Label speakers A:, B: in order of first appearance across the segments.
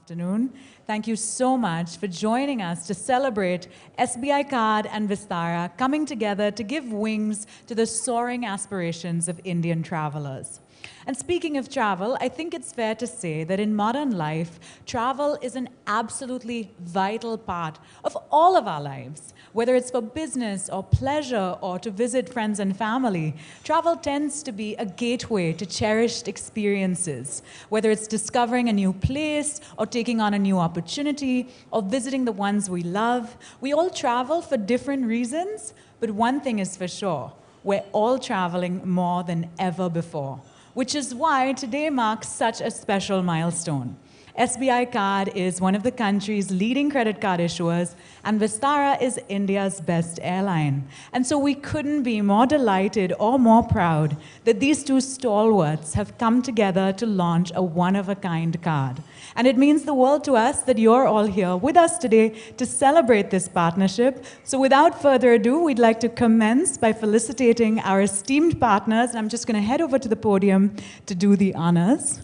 A: afternoon. Thank you so much for joining us to celebrate SBI Card and Vistara coming together to give wings to the soaring aspirations of Indian travelers. And speaking of travel, I think it's fair to say that in modern life, travel is an absolutely vital part of all of our lives. Whether it's for business or pleasure or to visit friends and family, travel tends to be a gateway to cherished experiences. Whether it's discovering a new place or taking on a new opportunity or visiting the ones we love, we all travel for different reasons, but one thing is for sure, we're all traveling more than ever before. Which is why today marks such a special milestone. SBI Card is one of the country's leading credit card issuers, and Vistara is India's best airline. And so we couldn't be more delighted or more proud that these two stalwarts have come together to launch a one-of-a-kind card. And it means the world to us that you're all here with us today to celebrate this partnership. So without further ado, we'd like to commence by felicitating our esteemed partners. And I'm just going to head over to the podium to do the honors.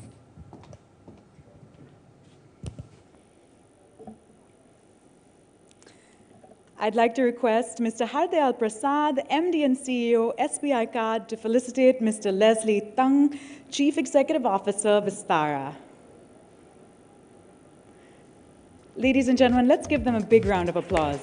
A: I'd like to request Mr. Hardayal Prasad, MD and CEO, SBI Card, to felicitate Mr. Leslie Tung, Chief Executive Officer, Vistara. Ladies and gentlemen, let's give them a big round of applause.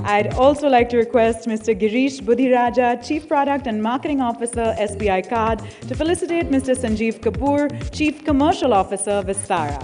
A: I'd also like to request Mr. Girish Budhiraja, Chief Product and Marketing Officer, SBI Card, to felicitate Mr. Sanjeev Kapoor, Chief Commercial Officer, Vistara.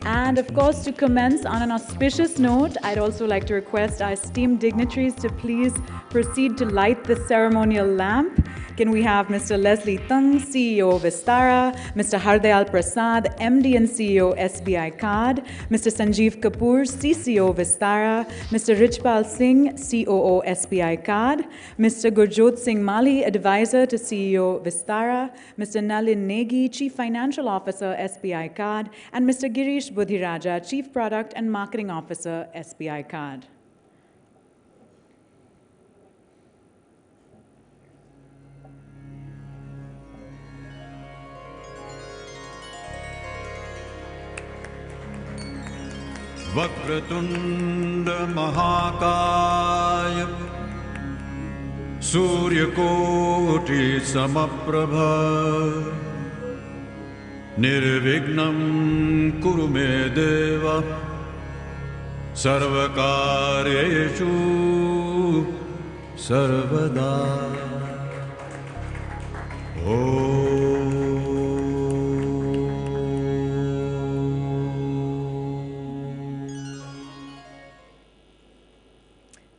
A: And of course, to commence on an auspicious note, I'd also like to request our esteemed dignitaries to please proceed to light the ceremonial lamp. Can we have Mr. Leslie Tung, CEO Vistara, Mr. Hardayal Prasad, MD and CEO SBI Card, Mr. Sanjeev Kapoor, CCO Vistara, Mr. Richpal Singh, COO SBI Card, Mr. Gurjot Singh Mali, Advisor to CEO Vistara, Mr. Nalin Negi, Chief Financial Officer SBI Card, and Mr. Girish Budhiraja, Chief Product and Marketing Officer SBI Card.
B: Vakratunda महाकाय सूर्यकोटि समप्रभ निर्विघ्नं कुरु मे देव सर्वकार्येषु सर्वदा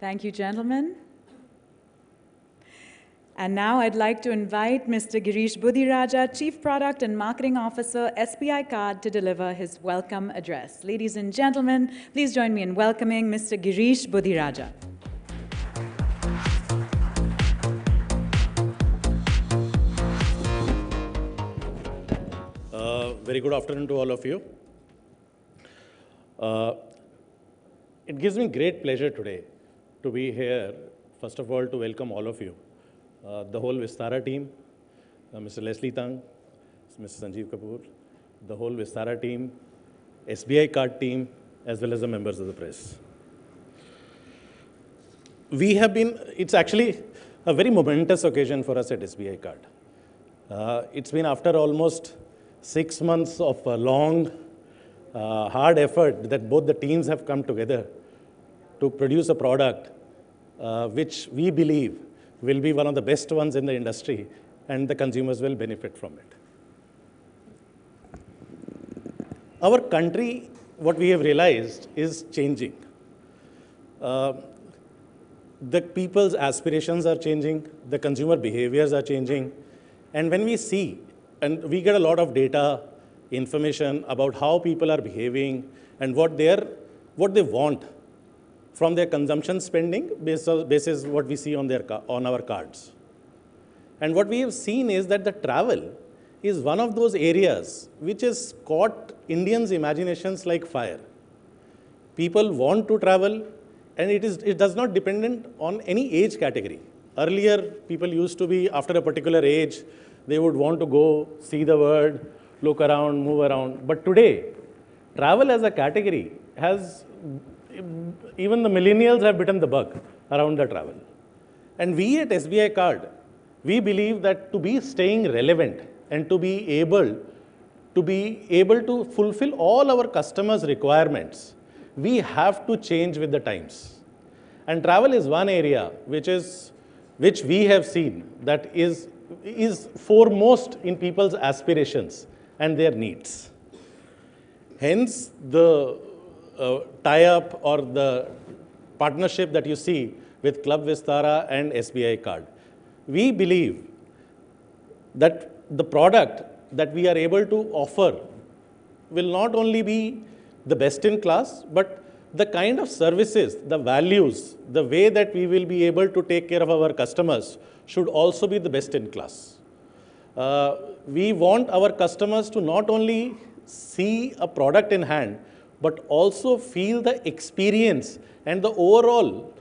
A: Thank you, gentlemen. And now I'd like to invite Mr. Girish Budhiraja, Chief Product and Marketing Officer, SBI Card, to deliver his welcome address. Ladies and gentlemen, please join me in welcoming Mr. Girish Budhiraja.
C: Very good afternoon to all of you. It gives me great pleasure today to be here, first of all, to welcome all of you. The whole Vistara team, Mr. Leslie Tung, Mr. Sanjeev Kapoor, the whole Vistara team, SBI Card team, as well as the members of the press. It's actually a very momentous occasion for us at SBI Card. It's been after almost 6 months of a long, hard effort that both the teams have come together to produce a product which we believe will be one of the best ones in the industry, and the consumers will benefit from it. Our country, what we have realized, is changing. The people's aspirations are changing, the consumer behaviors are changing, and when we see, and we get a lot of data, information about how people are behaving and what they want from their consumption spending basis what we see on our cards. And what we have seen is that the travel is one of those areas which has caught Indians' imaginations like fire. People want to travel, and it does not depend on any age category. Earlier, people used to be, after a particular age, they would want to go see the world, look around, move around. But today, travel as a category has, even the millennials have bitten the bug around the travel. And we at SBI Card, we believe that to be staying relevant and to be able to fulfill all our customers' requirements, we have to change with the times. And travel is one area which we have seen that is foremost in people's aspirations and their needs. Hence, the tie-up or the partnership that you see with Club Vistara and SBI Card. We believe that the product that we are able to offer will not only be the best in class, but the kind of services, the values, the way that we will be able to take care of our customers should also be the best in class. We want our customers to not only see a product in hand, but also feel the experience and the overall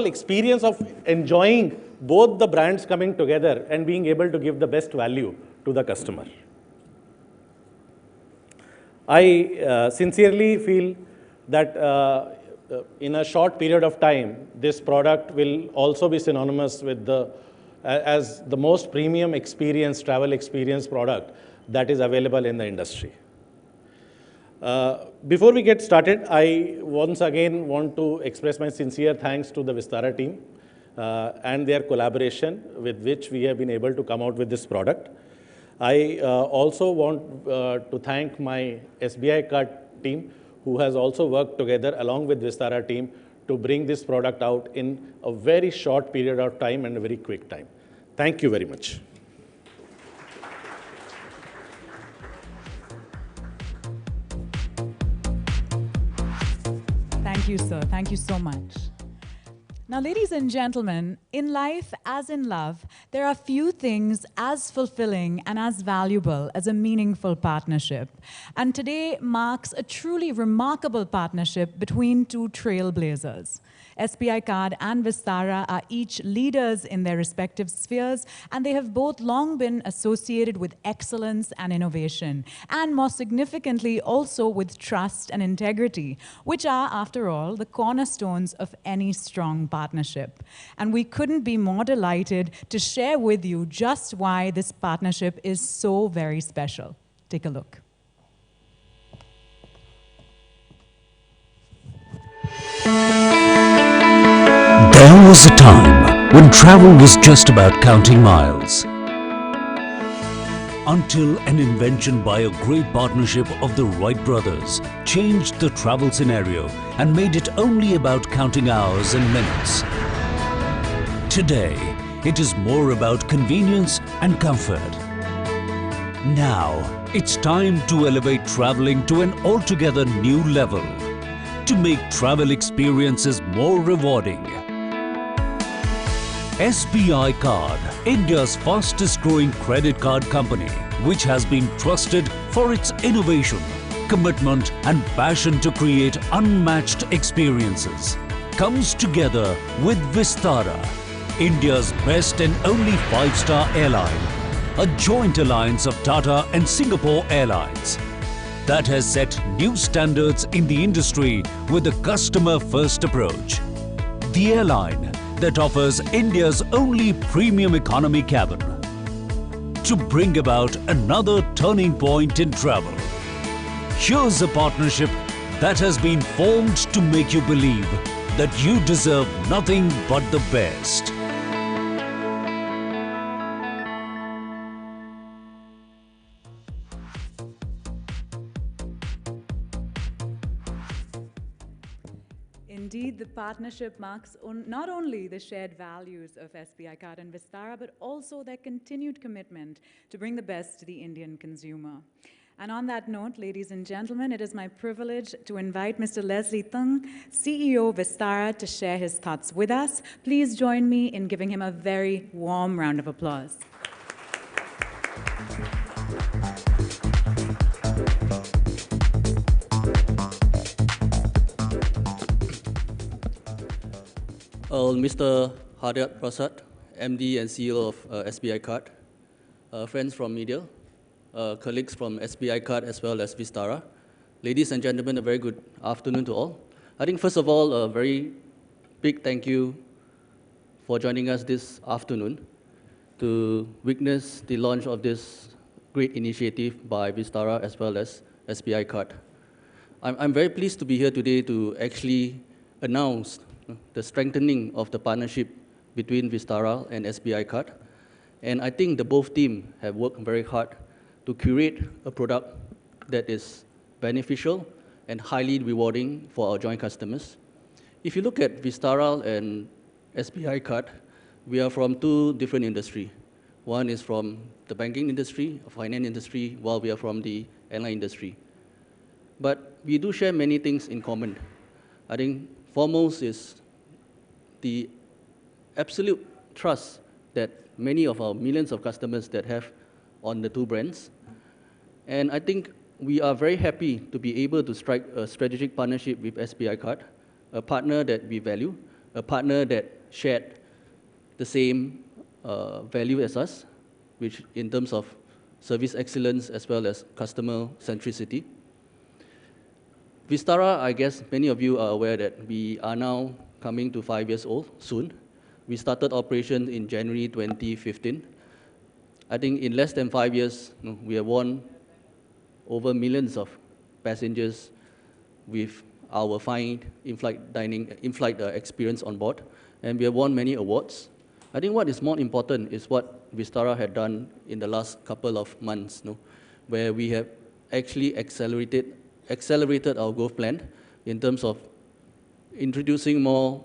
C: experience of enjoying both the brands coming together and being able to give the best value to the customer. I sincerely feel that in a short period of time, this product will also be synonymous with as the most premium experience, travel experience product that is available in the industry. Before we get started, I once again want to express my sincere thanks to the Vistara team and their collaboration with which we have been able to come out with this product. I also want to thank my SBI Card team, who has also worked together along with Vistara team to bring this product out in a very short period of time and a very quick time. Thank you very much.
A: Thank you, sir. Thank you so much. Now, ladies and gentlemen, in life as in love, there are few things as fulfilling and as valuable as a meaningful partnership. And today marks a truly remarkable partnership between two trailblazers. SBI Card and Vistara are each leaders in their respective spheres, and they have both long been associated with excellence and innovation, and more significantly also with trust and integrity, which are, after all, the cornerstones of any strong partnership. And we couldn't be more delighted to share with you just why this partnership is so very special. Take a look.
D: There was a time when travel was just about counting miles. Until an invention by a great partnership of the Wright brothers changed the travel scenario and made it only about counting hours and minutes. Today, it is more about convenience and comfort. Now, it's time to elevate traveling to an altogether new level, to make travel experiences more rewarding. SBI Card, India's fastest growing credit card company, which has been trusted for its innovation, commitment and passion to create unmatched experiences, comes together with Vistara, India's best and only 5-star airline, a joint alliance of Tata and Singapore Airlines that has set new standards in the industry with a customer-first approach. The airline that offers India's only premium economy cabin to bring about another turning point in travel. Here's a partnership that has been formed to make you believe that you deserve nothing but the best.
A: Indeed, the partnership marks not only the shared values of SBI Card and Vistara, but also their continued commitment to bring the best to the Indian consumer. And on that note, ladies and gentlemen, it is my privilege to invite Mr. Leslie Tung, CEO Vistara, to share his thoughts with us. Please join me in giving him a very warm round of applause.
E: Mr. Hardayat Prasad, MD and CEO of SBI Card, friends from media, colleagues from SBI Card as well as Vistara. Ladies and gentlemen, a very good afternoon to all. I think first of all, a very big thank you for joining us this afternoon to witness the launch of this great initiative by Vistara as well as SBI Card. I'm very pleased to be here today to actually announce the strengthening of the partnership between Vistara and SBI Card. And I think the both teams have worked very hard to curate a product that is beneficial and highly rewarding for our joint customers. If you look at Vistara and SBI Card, we are from two different industries. One is from the banking industry, finance industry, while we are from the airline industry. But we do share many things in common. I think foremost is the absolute trust that many of our millions of customers that have on the two brands. And I think we are very happy to be able to strike a strategic partnership with SBI Card, a partner that we value, a partner that shared the same value as us, which in terms of service excellence as well as customer centricity. Vistara, I guess many of you are aware that we are now coming to 5 years old soon. We started operation in January 2015. I think in less than 5 years, we have won over millions of passengers with our fine in-flight dining, in-flight experience on board, and we have won many awards. I think what is more important is what Vistara had done in the last couple of months, where we have actually accelerated our growth plan in terms of introducing more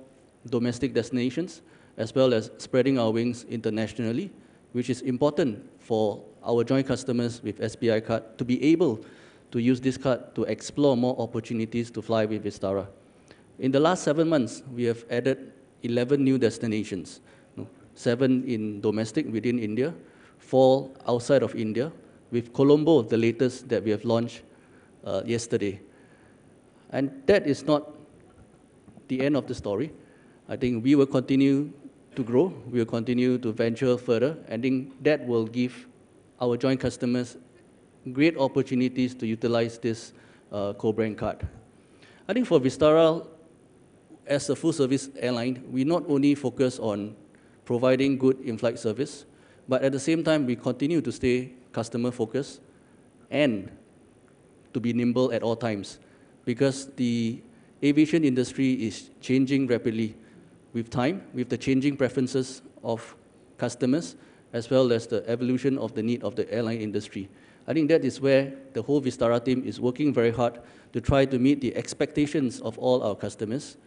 E: domestic destinations as well as spreading our wings internationally, which is important for our joint customers with SBI Card to be able to use this card to explore more opportunities to fly with Vistara. In the last 7 months, we have added 11 new destinations, 7 in domestic within India, 4 outside of India, with Colombo, the latest that we have launched yesterday. And that is not the end of the story. I think we will continue to grow, we will continue to venture further. I think that will give our joint customers great opportunities to utilize this co-brand card. I think for Vistara, as a full-service airline, we not only focus on providing good in-flight service, but at the same time, we continue to stay customer-focused and to be nimble at all times, because the aviation industry is changing rapidly with time, with the changing preferences of customers, as well as the evolution of the need of the airline industry. I think that is where the whole Vistara team is working very hard to try to meet the expectations of all our customers,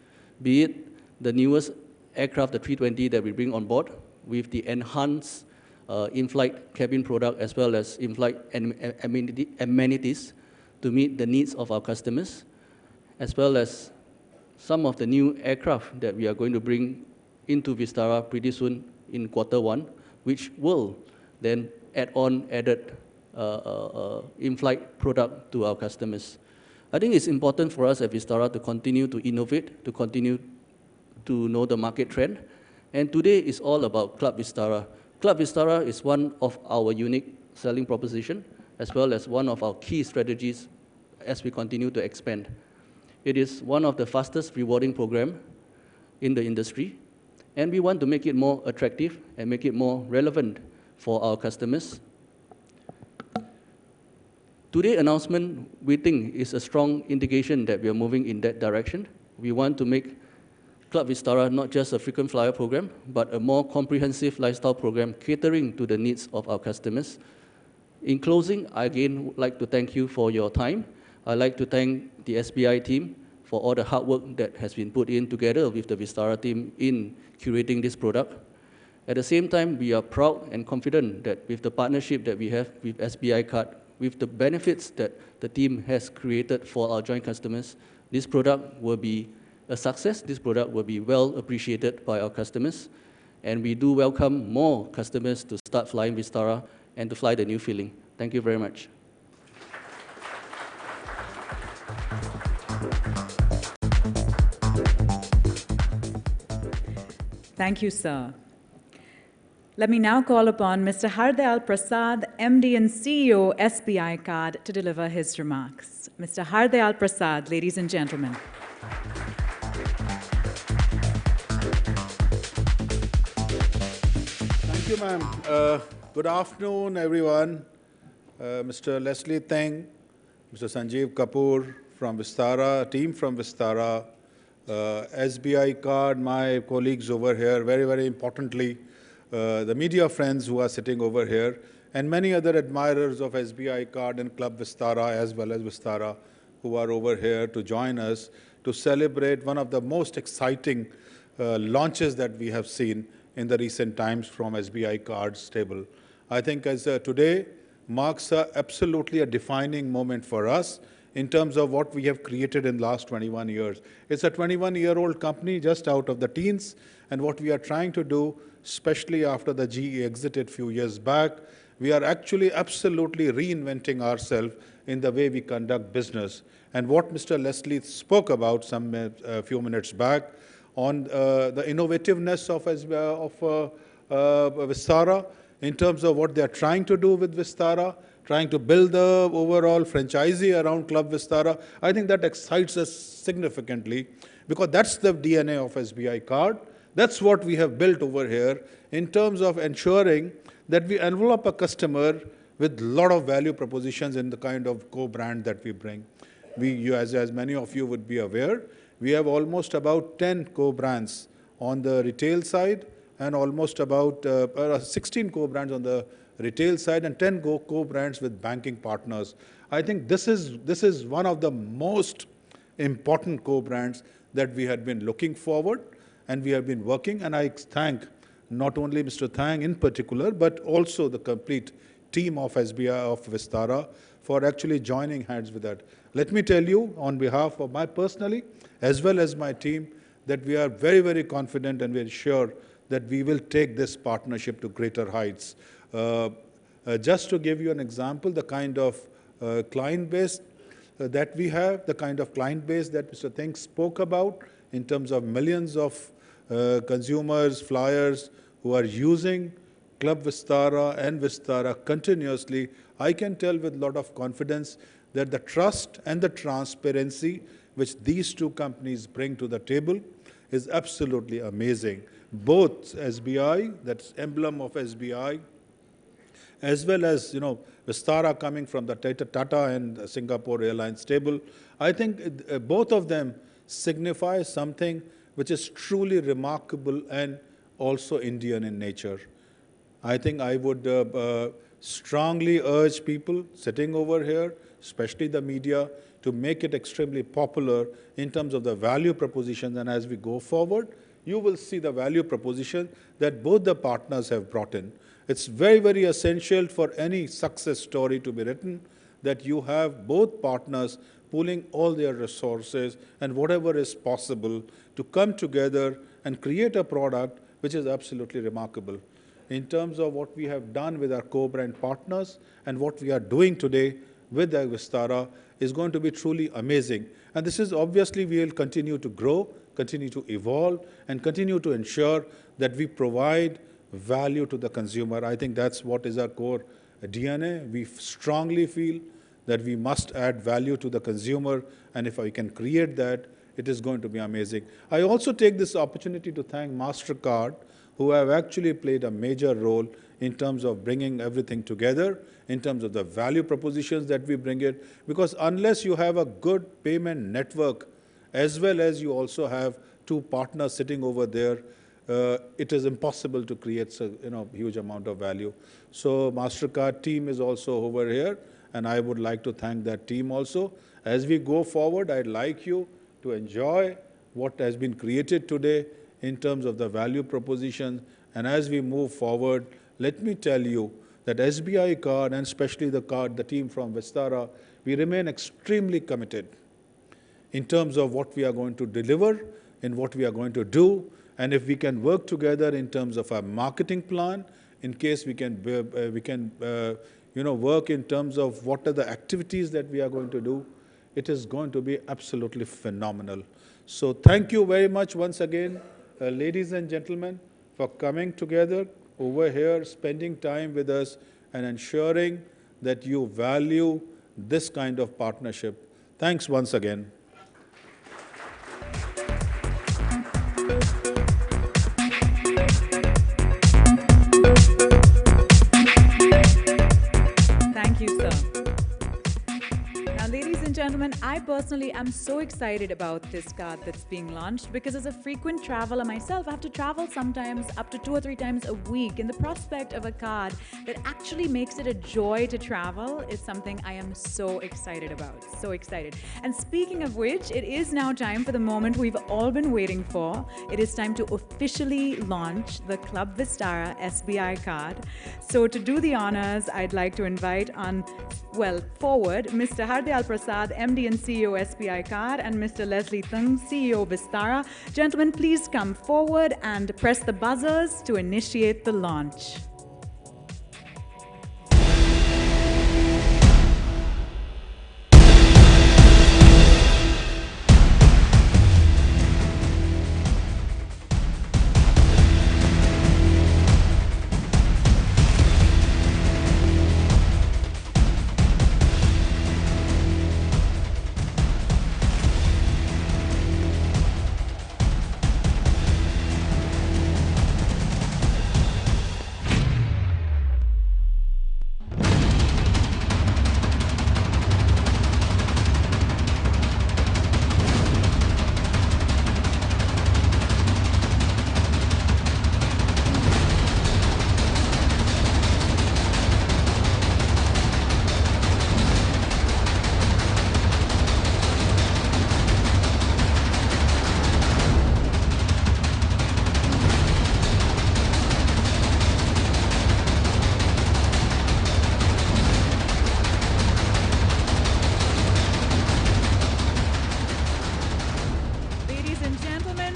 E: be it the newest aircraft, the 320 that we bring on board, with the enhanced in-flight cabin product, as well as in-flight amenities to meet the needs of our customers, as well as some of the new aircraft that we are going to bring into Vistara pretty soon in Q1, which will then add on added in-flight product to our customers. I think it's important for us at Vistara to continue to innovate, to continue to know the market trend. And today is all about Club Vistara. Club Vistara is one of our unique selling proposition, as well as one of our key strategies as we continue to expand. It is one of the fastest rewarding program in the industry, and we want to make it more attractive and make it more relevant for our customers. Today's announcement, we think, is a strong indication that we are moving in that direction. We want to make Club Vistara not just a frequent flyer program, but a more comprehensive lifestyle program catering to the needs of our customers. In closing, I again would like to thank you for your time. I'd like to thank the SBI team for all the hard work that has been put in together with the Vistara team in curating this product. At the same time, we are proud and confident that with the partnership that we have with SBI Card, with the benefits that the team has created for our joint customers, this product will be a success. This product will be well appreciated by our customers, and we do welcome more customers to start flying Vistara and to fly the new feeling. Thank you very much.
A: Thank you, sir. Let me now call upon Mr. Hardayal Prasad, MD and CEO, SBI Card, to deliver his remarks. Mr. Hardayal Prasad, ladies and gentlemen.
F: Thank you, ma'am. Good afternoon, everyone. Mr. Leslie Teng, Mr. Sanjeev Kapoor from Vistara, team from Vistara, SBI Card, my colleagues over here, very, very importantly, the media friends who are sitting over here, and many other admirers of SBI Card and Club Vistara as well as Vistara who are over here to join us to celebrate one of the most exciting launches that we have seen in the recent times from SBI Card's table. I think as today marks absolutely a defining moment for us in terms of what we have created in the last 21 years. It's a 21-year-old company just out of the teens, and what we are trying to do, especially after the GE exited a few years back, we are actually absolutely reinventing ourselves in the way we conduct business. And what Mr. Leslie spoke about a few minutes back on the innovativeness of Vistara, in terms of what they are trying to do with Vistara, trying to build the overall franchisee around Club Vistara, I think that excites us significantly because that's the DNA of SBI Card. That's what we have built over here in terms of ensuring that we envelop a customer with a lot of value propositions in the kind of co-brand that we bring. As many of you would be aware, we have almost about 10 co-brands on the retail side and almost about 16 co-brands on the retail side and 10 co-brands with banking partners. I think this is one of the most important co-brands that we had been looking forward and we have been working, and I thank not only Mr. Thang in particular, but also the complete team of SBI of Vistara for actually joining hands with that. Let me tell you on behalf of my personally, as well as my team, that we are very, very confident and very sure that we will take this partnership to greater heights. Just to give you an example, the kind of client base that we have, the kind of client base that Mr. Thang spoke about in terms of millions of consumers, flyers who are using Club Vistara and Vistara continuously, I can tell with a lot of confidence that the trust and the transparency which these two companies bring to the table is absolutely amazing. Both SBI, that's emblem of SBI, as well as Vistara coming from the Tata and Singapore Airlines table, I think both of them signify something which is truly remarkable and also Indian in nature. I think I would strongly urge people sitting over here, especially the media, to make it extremely popular in terms of the value propositions. And as we go forward, you will see the value proposition that both the partners have brought in. It's very, very essential for any success story to be written that you have both partners pooling all their resources and whatever is possible to come together and create a product which is absolutely remarkable. In terms of what we have done with our co-brand partners and what we are doing today with Vistara is going to be truly amazing. And this is obviously we will continue to grow, continue to evolve, and continue to ensure that we provide value to the consumer. I think that's what is our core DNA. We strongly feel that we must add value to the consumer, and if I can create that, it is going to be amazing. I also take this opportunity to thank MasterCard, who have actually played a major role in terms of bringing everything together, in terms of the value propositions that we bring it, because unless you have a good payment network, as well as you also have two partners sitting over there, it is impossible to create a huge amount of value. So MasterCard team is also over here, and I would like to thank that team also. As we go forward, I'd like you to enjoy what has been created today in terms of the value proposition. And as we move forward, let me tell you that SBI Card, and especially the team from Vistara, we remain extremely committed in terms of what we are going to deliver and what we are going to do. And if we can work together in terms of our marketing plan, in case we can work in terms of what are the activities that we are going to do, it is going to be absolutely phenomenal. So thank you very much once again, ladies and gentlemen, for coming together over here, spending time with us, and ensuring that you value this kind of partnership. Thanks once again.
A: Thank you, sir. Now, ladies and gentlemen, I personally am so excited about this card that's being launched because as a frequent traveler myself, I have to travel sometimes up to 2 or 3 times a week. And the prospect of a card that actually makes it a joy to travel is something I am so excited about. So excited. And speaking of which, it is now time for the moment we've all been waiting for. It is time to officially launch the Club Vistara SBI Card. So to do the honors, I'd like to invite forward Mr. Hardyal Prasad, MD and CEO SBI Card, and Mr. Leslie Thung, CEO Vistara. Gentlemen, please come forward and press the buzzers to initiate the launch.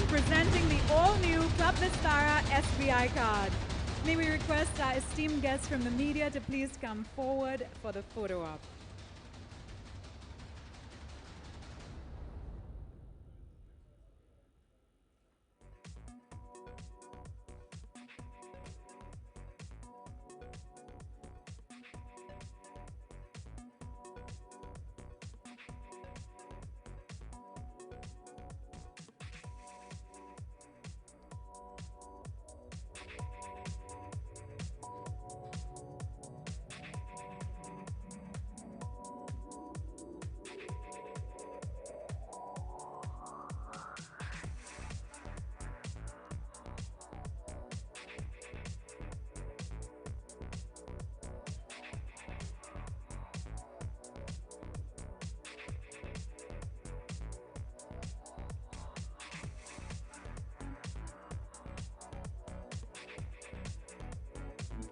A: Presenting the all-new Club Vistara SBI Card. May we request our esteemed guests from the media to please come forward for the photo op.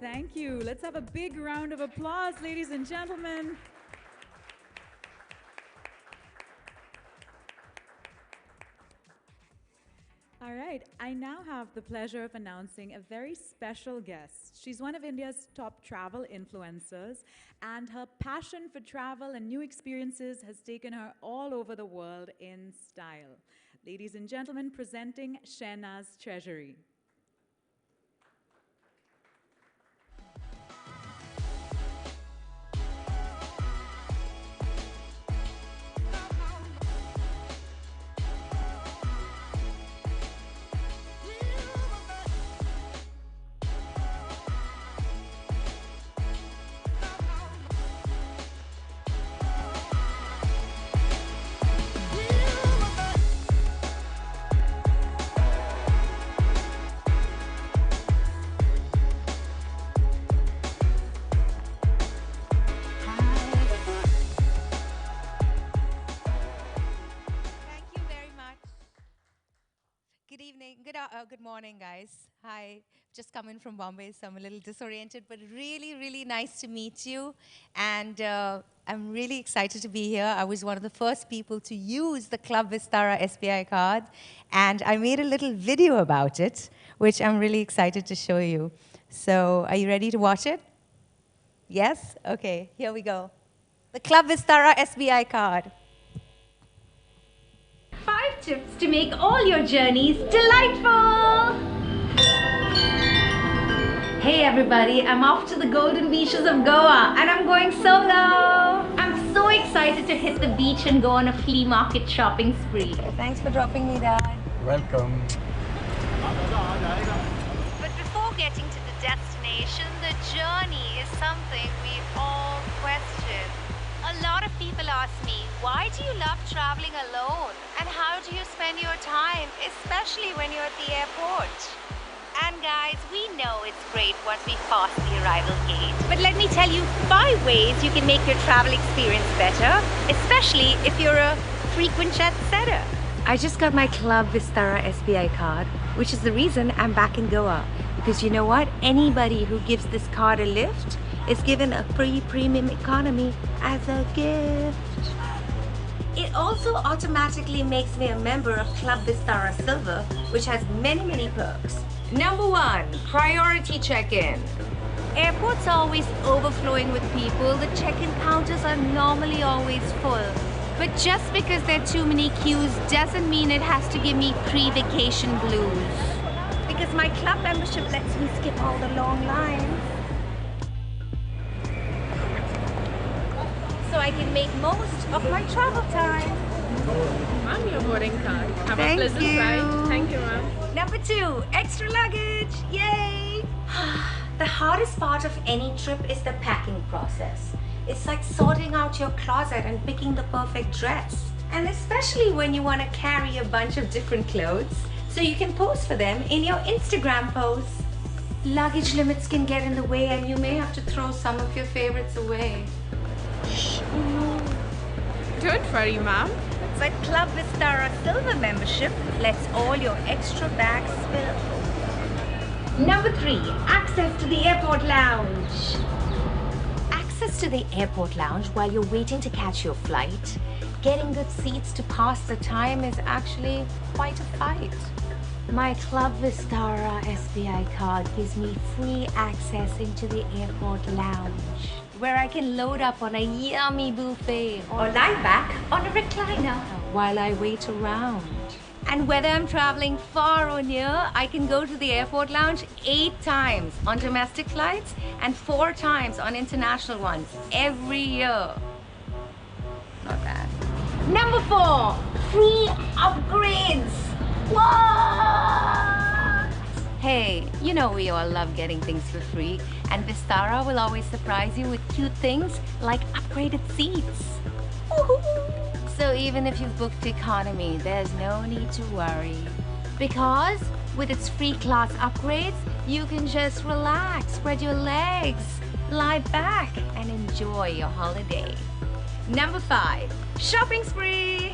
A: Thank you. Let's have a big round of applause, ladies and gentlemen. All right, I now have the pleasure of announcing a very special guest. She's one of India's top travel influencers, and her passion for travel and new experiences has taken her all over the world in style. Ladies and gentlemen, presenting Shehnaz Treasury.
G: Good morning, guys. Hi, just come in from Bombay, so I'm a little disoriented, but really, really nice to meet you. And I'm really excited to be here. I was one of the first people to use the Club Vistara SBI card, and I made a little video about it, which I'm really excited to show you. So are you ready to watch it? Yes? Okay, here we go. The Club Vistara SBI card.
H: 5
G: tips to make all your journeys delightful. Hey everybody, I'm off to the golden beaches of Goa and I'm going solo. I'm so excited to hit the beach and go on a flea market shopping spree. Thanks for dropping me, Dad.
H: Welcome.
G: But before getting to the destination, the journey is something we all question. A lot of people ask me, why do you love traveling alone? And how do you spend your time, especially when you're at the airport? And guys, we know it's great once we pass the arrival gate. But let me tell you 5 ways you can make your travel experience better, especially if you're a frequent jet setter. I just got my Club Vistara SBI Card, which is the reason I'm back in Goa. Because you know what? Anybody who gives this card a lift is given a free premium economy as a gift. It also automatically makes me a member of Club Vistara Silver, which has many perks. Number 1, priority check-in. Airports are always overflowing with people. The check-in counters are normally always full. But just because there are too many queues doesn't mean it has to give me pre-vacation blues. Because my club membership lets me skip all the long lines. So I can make most of my travel time.
I: Ma'am, your boarding card. Have
G: Thank
I: a pleasant
G: you.
I: ride. Thank you, ma'am.
G: Number 2, extra luggage. Yay! The hardest part of any trip is the packing process. It's like sorting out your closet and picking the perfect dress. And especially when you want to carry a bunch of different clothes so you can pose for them in your Instagram posts. Luggage limits can get in the way and you may have to throw some of your favorites away.
I: Don't worry, ma'am.
G: But Club Vistara Silver membership lets all your extra bags fill. Number 3, access to the airport lounge. Access to the airport lounge while you're waiting to catch your flight, getting good seats to pass the time is actually quite a fight. My Club Vistara SBI card gives me free access into the airport lounge, where I can load up on a yummy buffet or lie back on a recliner while I wait around. And whether I'm traveling far or near, I can go to the airport lounge 8 times on domestic flights and 4 times on international ones every year. Not bad. Number 4, free upgrades. What? Hey, you know we all love getting things for free, and Vistara will always surprise you with cute things like upgraded seats. Woohoo! So even if you've booked economy, there's no need to worry. Because with its free class upgrades, you can just relax, spread your legs, lie back, and enjoy your holiday. Number 5, shopping spree.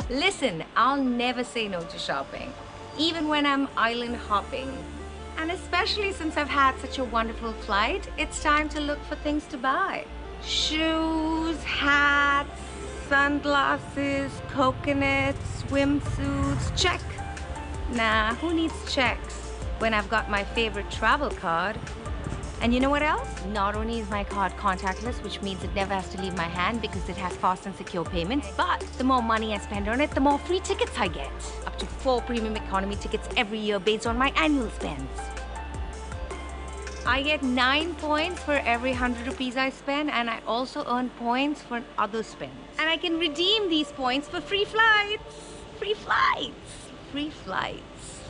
G: Listen, I'll never say no to shopping, even when I'm island hopping. And especially since I've had such a wonderful flight, it's time to look for things to buy. Shoes, hats, sunglasses, coconuts, swimsuits, check. Nah, who needs checks when I've got my favorite travel card? And you know what else? Not only is my card contactless, which means it never has to leave my hand because it has fast and secure payments, but the more money I spend on it, the more free tickets I get. Up to 4 premium economy tickets every year based on my annual spends. I get 9 points for every 100 rupees I spend, and I also earn points for other spends. And I can redeem these points for free flights. Free flights. Free flights.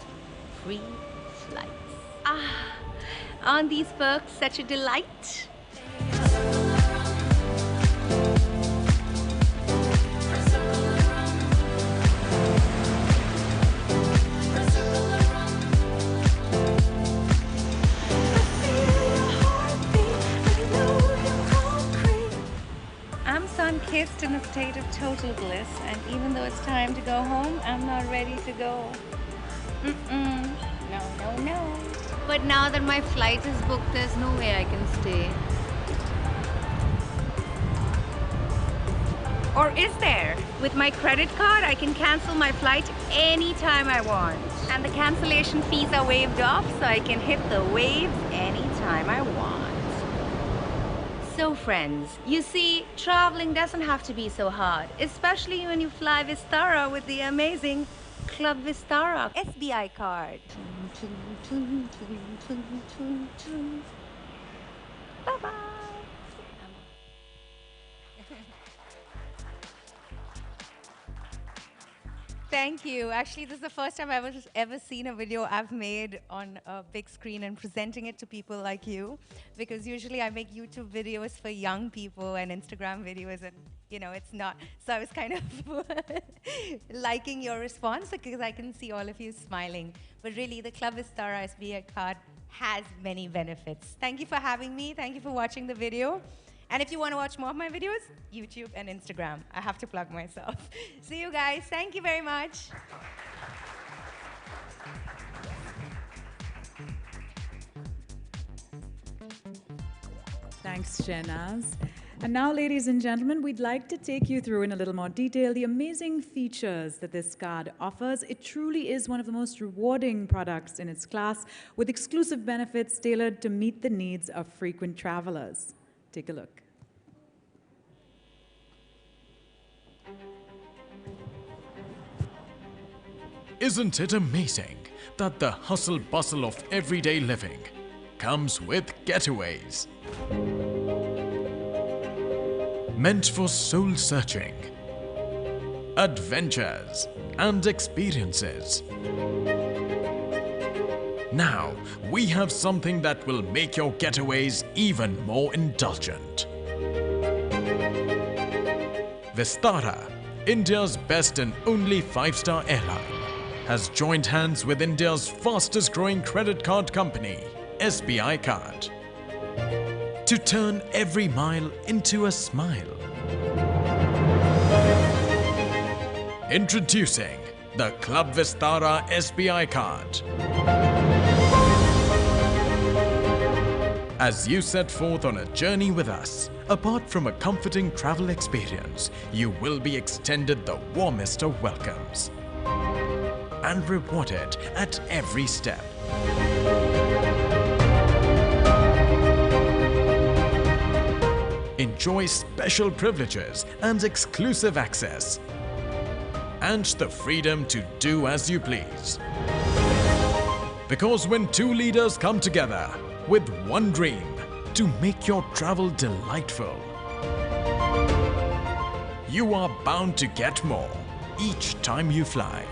G: Free flights. Ah, aren't these perks such a delight? Sun-kissed in a state of total bliss, and even though it's time to go home, I'm not ready to go. No. But now that my flight is booked, there's no way I can stay. Or is there? With my credit card, I can cancel my flight anytime I want. And the cancellation fees are waived off, so I can hit the waves anytime I want.
H: So friends, you see, traveling doesn't have to be so hard, especially when you fly Vistara with the amazing Club Vistara SBI Card. Bye-bye.
G: Thank you. Actually, this is the first time I've ever seen a video I've made on a big screen and presenting it to people like you. Because usually I make YouTube videos for young people and Instagram videos, and it's not. So I was kind of liking your response because I can see all of you smiling. But really, the Club Vistara SBI Card has many benefits. Thank you for having me. Thank you for watching the video. And if you want to watch more of my videos, YouTube and Instagram. I have to plug myself. See you guys. Thank you very much.
A: Thanks, Shehnaz. And now, ladies and gentlemen, we'd like to take you through in a little more detail the amazing features that this card offers. It truly is one of the most rewarding products in its class, with exclusive benefits tailored to meet the needs of frequent travelers. Take a look.
J: Isn't it amazing that the hustle bustle of everyday living comes with getaways? Meant for soul searching, adventures, and experiences. Now, we have something that will make your getaways even more indulgent. Vistara, India's best and only 5-star airline, has joined hands with India's fastest growing credit card company, SBI Card, to turn every mile into a smile. Introducing the Club Vistara SBI Card. As you set forth on a journey with us, apart from a comforting travel experience, you will be extended the warmest of welcomes and rewarded at every step. Enjoy special privileges and exclusive access, and the freedom to do as you please. Because when two leaders come together with one dream to make your travel delightful, you are bound to get more each time you fly.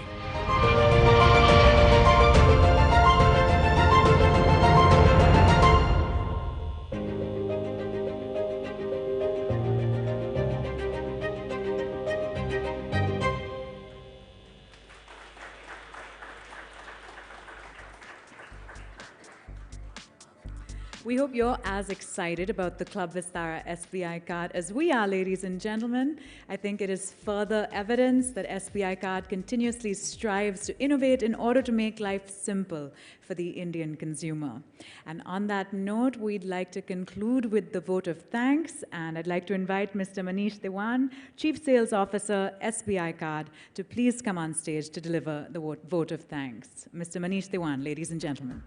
A: We hope you're as excited about the Club Vistara SBI Card as we are, ladies and gentlemen. I think it is further evidence that SBI Card continuously strives to innovate in order to make life simple for the Indian consumer. And on that note, we'd like to conclude with the vote of thanks, and I'd like to invite Mr. Manish Dewan, Chief Sales Officer, SBI Card, to please come on stage to deliver the vote of thanks. Mr. Manish Dewan, ladies and gentlemen.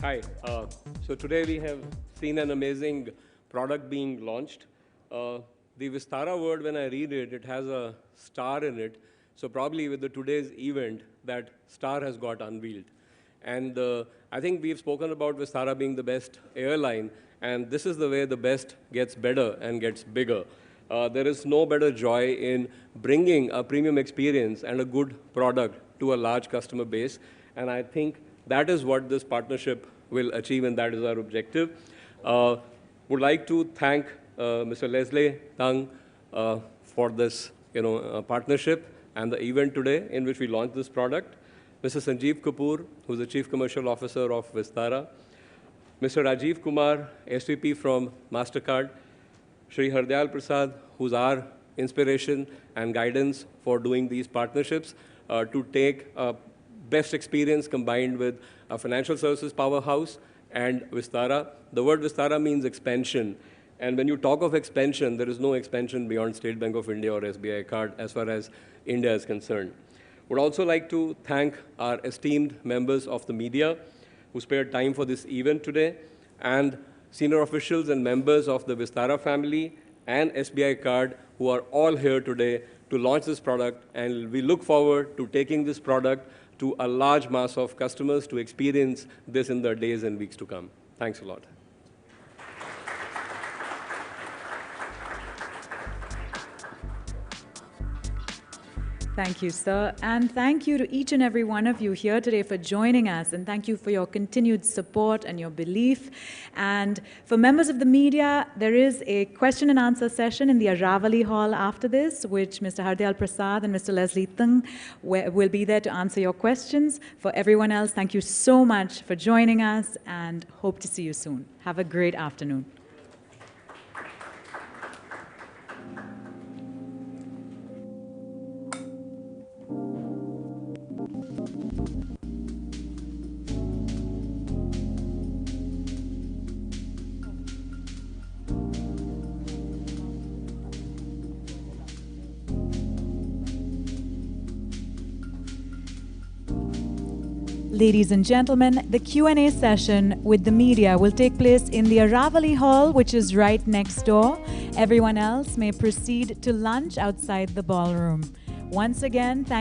K: Hi. So today we have seen an amazing product being launched. The Vistara word, when I read it, it has a star in it. So probably with today's event, that star has got unveiled. And I think we've spoken about Vistara being the best airline, and this is the way the best gets better and gets bigger. There is no better joy in bringing a premium experience and a good product to a large customer base. And I think that is what this partnership will achieve, and that is our objective. Would like to thank Mr. Leslie Tang for this partnership and the event today in which we launched this product. Mr. Sanjeev Kapoor, who is the Chief Commercial Officer of Vistara. Mr. Rajiv Kumar, SVP from MasterCard. Shri Hardyal Prasad, who's our inspiration and guidance for doing these partnerships to take best experience combined with a financial services powerhouse and Vistara. The word Vistara means expansion. And when you talk of expansion, there is no expansion beyond State Bank of India or SBI Card as far as India is concerned. Would also like to thank our esteemed members of the media who spared time for this event today, and senior officials and members of the Vistara family and SBI Card who are all here today to launch this product. And we look forward to taking this product to a large mass of customers to experience this in the days and weeks to come. Thanks a lot.
A: Thank you, sir. And thank you to each and every one of you here today for joining us. And thank you for your continued support and your belief. And for members of the media, there is a question and answer session in the Aravali Hall after this, which Mr. Hardyal Prasad and Mr. Leslie Tung will be there to answer your questions. For everyone else, thank you so much for joining us and hope to see you soon. Have a great afternoon. Ladies and gentlemen, the Q&A session with the media will take place in the Aravali Hall, which is right next door. Everyone else may proceed to lunch outside the ballroom. Once again, thank